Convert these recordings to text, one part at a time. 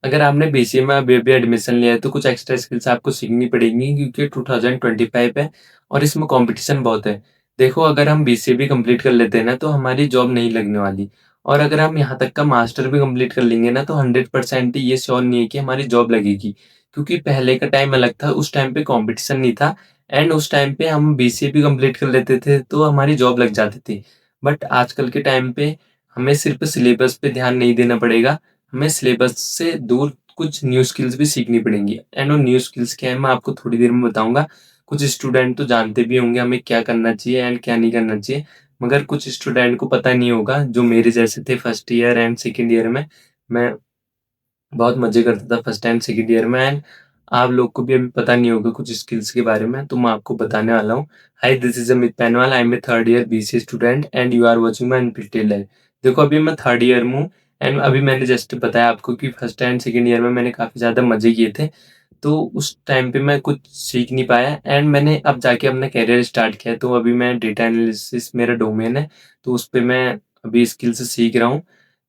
अगर आपने बीसीए में अभी-अभी एडमिशन लिया है तो कुछ एक्स्ट्रा स्किल्स आपको सीखनी पड़ेंगी क्योंकि 2025 है और इसमें कॉम्पिटिशन बहुत है। देखो अगर हम बीसीए भी कंप्लीट कर लेते हैं ना तो हमारी जॉब नहीं लगने वाली और अगर हम यहाँ तक का मास्टर भी कंप्लीट कर लेंगे ना तो 100% ये श्योर नहीं है कि हमारी जॉब लगेगी। क्योंकि पहले का टाइम अलग था, उस टाइम पे कॉम्पिटिशन नहीं था एंड उस टाइम पे हम बीसीए भी कंप्लीट कर लेते थे तो हमारी जॉब लग जाती थी। बट आजकल के टाइम पे हमें सिर्फ़ सिलेबस पे ध्यान नहीं देना पड़ेगा, हमें सिलेबस से दूर कुछ न्यू स्किल्स भी सीखनी पड़ेंगी एंड वो न्यू स्किल्स क्या है मैं आपको थोड़ी देर में बताऊँगा। कुछ स्टूडेंट तो जानते भी होंगे हमें क्या करना चाहिए एंड क्या नहीं करना चाहिए, मगर कुछ स्टूडेंट को पता नहीं होगा जो मेरे जैसे थे first year and second year में। मैं बहुत मज़े करता था फर्स्ट एंड सेकंड ईयर में एंड आप लोग को भी अभी पता नहीं होगा कुछ स्किल्स के बारे में, तो मैं आपको बताने वाला हूँ। Hi this is Amit Painwal, I am a third year BCA student and you are watching my unfiltered life. देखो अभी मैं थर्ड ईयर में हूँ एंड अभी मैंने जस्ट बताया आपको कि फर्स्ट एंड सेकंड ईयर में मैंने काफ़ी ज़्यादा मज़े किए थे। तो उस टाइम पे मैं कुछ सीख नहीं पाया एंड मैंने अब जाके अपना करियर स्टार्ट किया है, तो अभी मैं डेटा एनालिसिस मेरा डोमेन है, तो उस पे मैं अभी स्किल्स सीख रहा हूँ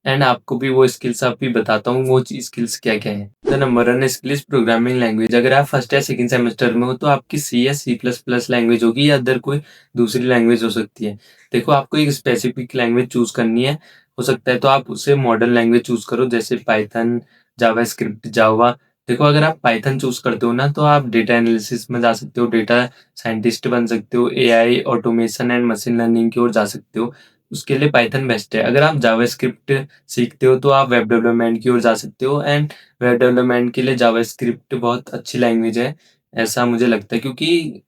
एंड आपको भी वो स्किल्स अभी बताता हूँ वो स्किल्स क्या-क्या हैं। The number 1 skill is programming language. अगर आप फर्स्ट या सेकंड सेमेस्टर में हो तो आपकी सी या सी प्लस प्लस लैंग्वेज होगी या अदर कोई दूसरी लैंग्वेज हो सकती है। देखो आपको एक स्पेसिफिक लैंग्वेज चूज़ करनी है, हो सकता है तो आप उसे मॉडर्न लैंग्वेज चूज़ करो जैसे पाइथन, जावास्क्रिप्ट, जावा। देखो अगर आप पाइथन चूज़ करते हो ना तो आप डेटा एनालिसिस में जा सकते हो, डेटा साइंटिस्ट बन सकते हो, AI, automation and machine learning की ओर जा सकते हो। उसके लिए पाइथन बेस्ट है। अगर आप जावास्क्रिप्ट सीखते हो तो आप वेब डेवलपमेंट की ओर जा सकते हो एंड वेब डेवलपमेंट के लिए जावास्क्रिप्ट बहुत अच्छी लैंग्वेज है, ऐसा मुझे लगता है क्योंकि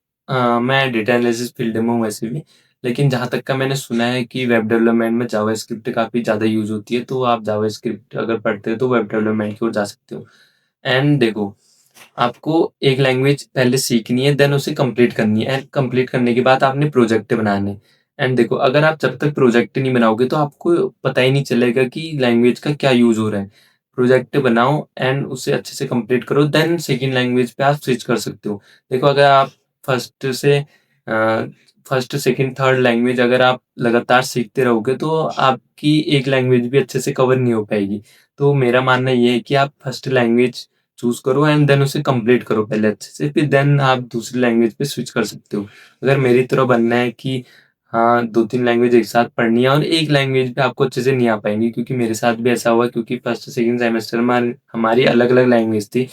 मैं डेटा एनालिसिस फील्ड में हूँ वैसे भी। लेकिन जहाँ तक का मैंने सुना है कि वेब डेवलपमेंट में जावास्क्रिप्ट काफ़ी ज़्यादा यूज़ होती है, तो आप जावास्क्रिप्ट अगर पढ़ते हो तो वेब डेवलपमेंट की ओर जा सकते हो। एंड देखो आपको एक लैंग्वेज पहले सीखनी है देन उसे कंप्लीट करनी है एंड कंप्लीट करने के बाद आपने प्रोजेक्ट बनाने हैं। एंड देखो अगर आप जब तक प्रोजेक्ट नहीं बनाओगे तो आपको पता ही नहीं चलेगा कि लैंग्वेज का क्या यूज़ हो रहा है। प्रोजेक्ट बनाओ एंड उसे अच्छे से कंप्लीट करो देन सेकंड लैंग्वेज पे आप स्विच कर सकते हो। देखो अगर आप फर्स्ट से फर्स्ट, सेकंड, थर्ड लैंग्वेज अगर आप लगातार सीखते रहोगे तो आपकी एक लैंग्वेज भी अच्छे से कवर नहीं हो पाएगी। तो मेरा मानना ये है कि आप फर्स्ट लैंग्वेज चूज़ करो एंड देन उसे कंप्लीट करो पहले अच्छे से, फिर देन आप दूसरी लैंग्वेज पे स्विच कर सकते हो। अगर मेरी तरह बनना है कि हाँ, 2-3 लैंग्वेज एक साथ पढ़नी है और एक लैंग्वेज पे आपको अच्छे से नहीं आ पाएँगी क्योंकि मेरे साथ भी ऐसा हुआ क्योंकि फर्स्ट सेकंड सेमेस्टर में हमारी अलग-अलग लैंग्वेज थी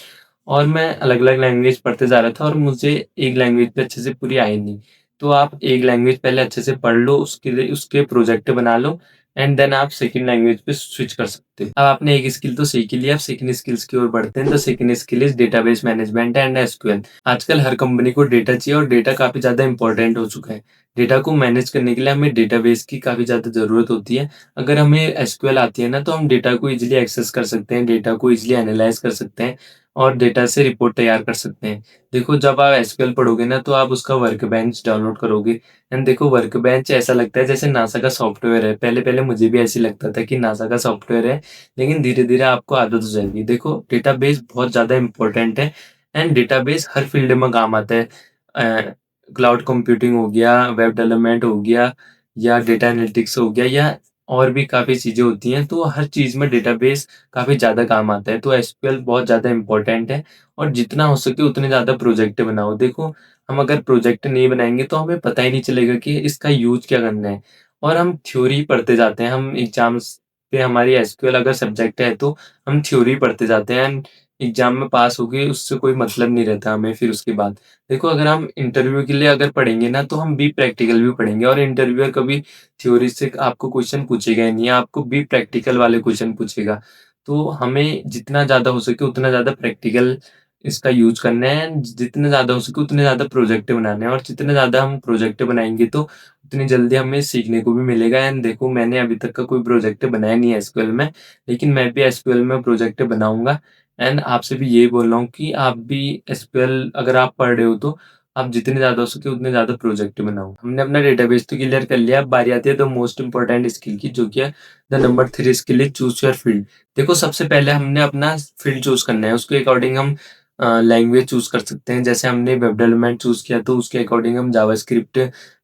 और मैं अलग-अलग लैंग्वेज पढ़ते जा रहा था और मुझे एक लैंग्वेज पे अच्छे से पूरी आई नहीं। तो आप एक लैंग्वेज पहले अच्छे से पढ़ लो, उसके लिए उसके प्रोजेक्ट बना लो एंड देन आप सेकंड लैंग्वेज पे स्विच कर सकते हो। अब आपने एक स्किल तो सीख ही लिया, अब सेकंड स्किल्स की ओर बढ़ते हैं। The second skill is database management and SQL. आजकल हर कंपनी को डेटा चाहिए और डेटा काफ़ी ज़्यादा इम्पोर्टेंट हो चुका है। डेटा को मैनेज करने के लिए हमें डेटाबेस की काफ़ी ज़्यादा ज़रूरत होती है। अगर हमें एसक्यूएल आती है ना तो हम डेटा को ईज़िली एक्सेस कर सकते हैं, डेटा को ईज़िली एनालाइज़ कर सकते हैं और डेटा से रिपोर्ट तैयार कर सकते हैं। देखो जब आप एसक्यूएल पढ़ोगे ना तो आप उसका वर्कबेंच डाउनलोड करोगे एंड देखो वर्कबेंच ऐसा लगता है जैसे नासा का सॉफ्टवेयर है। पहले-पहले मुझे भी ऐसे ही लगता था कि नासा का सॉफ्टवेयर है, लेकिन धीरे-धीरे आपको आदत हो जाएगी। देखो डेटाबेस बहुत ज़्यादा इम्पोर्टेंट है एंड डेटाबेस हर फील्ड में काम आता है। क्लाउड कंप्यूटिंग हो गया, वेब डेवलपमेंट हो गया या डेटा एनालिटिक्स हो गया या और भी काफ़ी चीज़ें होती हैं, तो हर चीज़ में डेटाबेस काफ़ी ज़्यादा काम आता है। तो एसक्यूएल बहुत ज़्यादा इम्पोर्टेंट है और जितना हो सके उतने ज़्यादा प्रोजेक्ट बनाओ। देखो हम अगर प्रोजेक्ट नहीं बनाएँगे तो हमें पता ही नहीं चलेगा कि इसका यूज़ क्या करना है और हम थ्योरी पढ़ते जाते हैं। हम एग्ज़ाम्स पे हमारी एसक्यूएल अगर सब्जेक्ट है तो हम थ्योरी पढ़ते जाते हैं एंड एग्ज़ाम में पास हो गए उससे कोई मतलब नहीं रहता हमें फिर उसके बाद। देखो अगर हम इंटरव्यू के लिए अगर पढ़ेंगे ना तो हम बी प्रैक्टिकल भी पढ़ेंगे और इंटरव्यूअर कभी थ्योरी से आपको क्वेश्चन पूछेगा ही नहीं, आपको बी प्रैक्टिकल वाले क्वेश्चन पूछेगा। तो हमें जितना ज़्यादा हो सके उतना ज़्यादा प्रैक्टिकल इसका यूज़ करना है, जितने ज़्यादा हो सके उतने ज़्यादा प्रोजेक्ट बनाने हैं और जितने ज़्यादा हम प्रोजेक्ट बनाएँगे तो उतनी जल्दी हमें सीखने को भी मिलेगा एंड देखो मैंने अभी तक का कोई प्रोजेक्ट बनाया नहीं है एसक्यूएल में, लेकिन मैं भी एसक्यूएल में प्रोजेक्ट बनाऊँगा एंड आपसे भी यही बोल रहा हूँ कि आप भी एसक्यूएल अगर आप पढ़ रहे हो तो आप जितने ज़्यादा हो सके उतने ज़्यादा प्रोजेक्ट बनाओ। हमने अपना डेटाबेस तो क्लियर कर लिया, अब बारी आती है द मोस्ट इम्पोर्टेंट स्किल की जो कि है the number 3 skill is choose your field. देखो सबसे पहले हमने अपना फील्ड चूज़ करना है, उसके अकॉर्डिंग हम लैंग्वेज चूज़ कर सकते हैं। जैसे हमने वेब डेवलपमेंट चूज़ किया तो उसके अकॉर्डिंग हम जावास्क्रिप्ट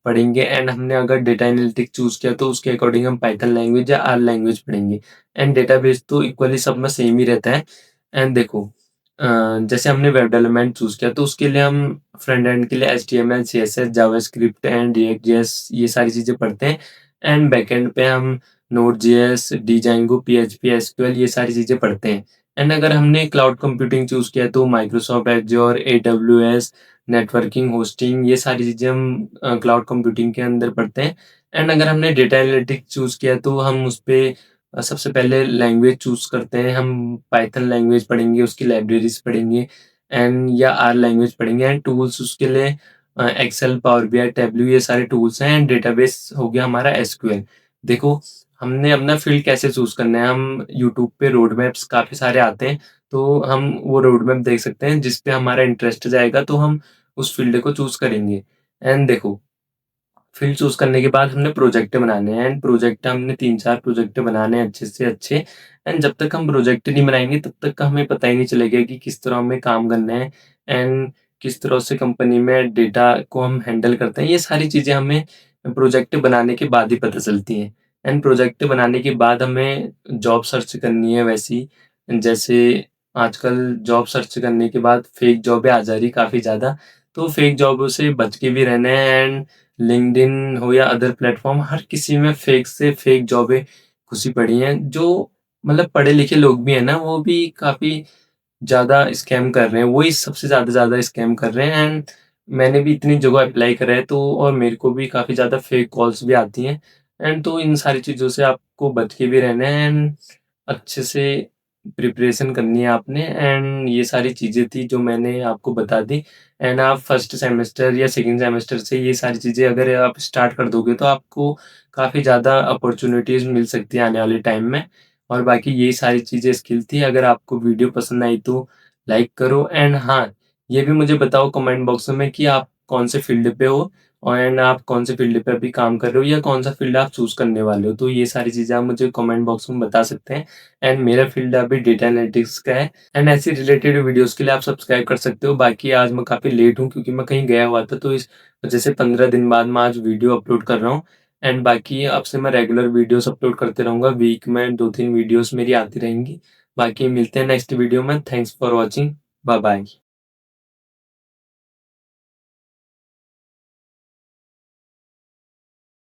पढ़ेंगे एंड हमने अगर डेटा एनालिटिक्स चूज़ किया तो उसके अकॉर्डिंग हम पाइथन लैंग्वेज या आर लैंग्वेज पढ़ेंगे एंड डेटाबेस तो इक्वली सब में सेम ही रहता है। एंड देखो जैसे हमने वेब डेवलपमेंट चूज़ किया तो उसके लिए हम फ्रंट एंड के लिए HTML, CSS, JavaScript and react JS ये सारी चीज़ें पढ़ते हैं। एंड बैकएंड पे हम नोड जेएस, डिजांगो, पीएचपी, एसक्यूएल ये सारी चीज़ें पढ़ते हैं। एंड अगर हमने क्लाउड कंप्यूटिंग चूज़ किया तो Microsoft Azure, AWS, networking, hosting ये सारी चीज़ें हम क्लाउड कंप्यूटिंग के अंदर पढ़ते हैं। एंड अगर हमने डेटा एनालिटिक्स चूज़ किया तो हम उसपे सबसे पहले लैंग्वेज चूज़ करते हैं, हम पाइथन लैंग्वेज पढ़ेंगे, उसकी लाइब्रेरीज़ पढ़ेंगे एंड या आर लैंग्वेज पढ़ेंगे एंड टूल्स उसके लिए एक्सेल, पावर बीआई, टैबल्यू ये सारे टूल्स हैं एंड डेटाबेस हो गया हमारा एसक्यूएल। देखो, हमने अपना फ़ील्ड कैसे चूज़ करना है, हम यूट्यूब पे रोड मैप्स काफ़ी सारे आते हैं, तो हम वो रोड मैप देख सकते हैं, जिस पे हमारा इंटरेस्ट जाएगा, तो हम उस फ़ील्ड को चूज़ करेंगे। एंड देखो फ़ील्ड चूज़ करने के बाद हमने प्रोजेक्ट बनाने हैं एंड प्रोजेक्ट हमने 3-4 प्रोजेक्ट बनाने हैं अच्छे से अच्छे एंड जब तक हम प्रोजेक्ट नहीं बनाएँगे तब तक का हमें पता ही नहीं चलेगा कि किस तरह हमें काम करना है एंड किस तरह से कंपनी में डेटा को हम हैंडल करते हैं। ये सारी चीज़ें हमें प्रोजेक्ट बनाने के बाद ही पता चलती हैं एंड प्रोजेक्ट बनाने के बाद हमें जॉब सर्च करनी है वैसी जैसे आजकल जॉब सर्च करने के बाद फेक जॉबें आ जा रही काफ़ी ज़्यादा, तो फेक जॉबों से बच के भी रहना है एंड लिंक्डइन हो या अदर प्लेटफ़ॉर्म हर किसी में फ़ेक से फ़ेक जॉबें घुसी पड़ी हैं। जो मतलब पढ़े-लिखे लोग भी हैं ना, वो भी काफ़ी ज़्यादा स्कैम कर रहे हैं। वही सबसे ज़्यादा स्कैम कर रहे हैं एंड मैंने भी इतनी जगह अप्लाई करा है तो और मेरे को भी काफ़ी ज़्यादा फ़ेक कॉल्स भी आती हैं एंड तो इन सारी चीज़ों से आपको बच के भी रहना है एंड अच्छे से प्रिपरेशन करनी है आपने एंड ये सारी चीज़ें थी जो मैंने आपको बता दी एंड आप फर्स्ट सेमेस्टर या सेकंड सेमेस्टर से ये सारी चीज़ें अगर आप स्टार्ट कर दोगे तो आपको काफ़ी ज़्यादा अपॉर्च्युनिटीज़ मिल सकती है आने वाले टाइम में। और बाकी यही सारी चीज़ें स्किल थी। अगर आपको वीडियो पसंद आई तो लाइक करो एंड हाँ, ये भी मुझे बताओ कमेंट बॉक्स में कि आप कौन से फ़ील्ड पे हो और एंड आप कौन से फ़ील्ड पे अभी काम कर रहे हो या कौन-सा फ़ील्ड आप चूज़ करने वाले हो। तो ये सारी चीज़ें आप मुझे कमेंट बॉक्स में बता सकते हैं एंड मेरा फ़ील्ड अभी डेटा एनालिटिक्स का है एंड ऐसी रिलेटेड वीडियोज़ के लिए आप सब्सक्राइब कर सकते हो। बाकी आज मैं काफ़ी लेट हूँ क्योंकि मैं कहीं गया हुआ था तो इस वजह से 15 दिन बाद मैं आज वीडियो अपलोड कर रहा हूँ एंड बाकी अब से मैं रेगुलर वीडियोज़ अपलोड करते रहूँगा। वीक में 2-3 वीडियोज़ मेरी आती रहेंगी। बाकी मिलते हैं नेक्स्ट वीडियो में। Thanks for watching. Bye bye.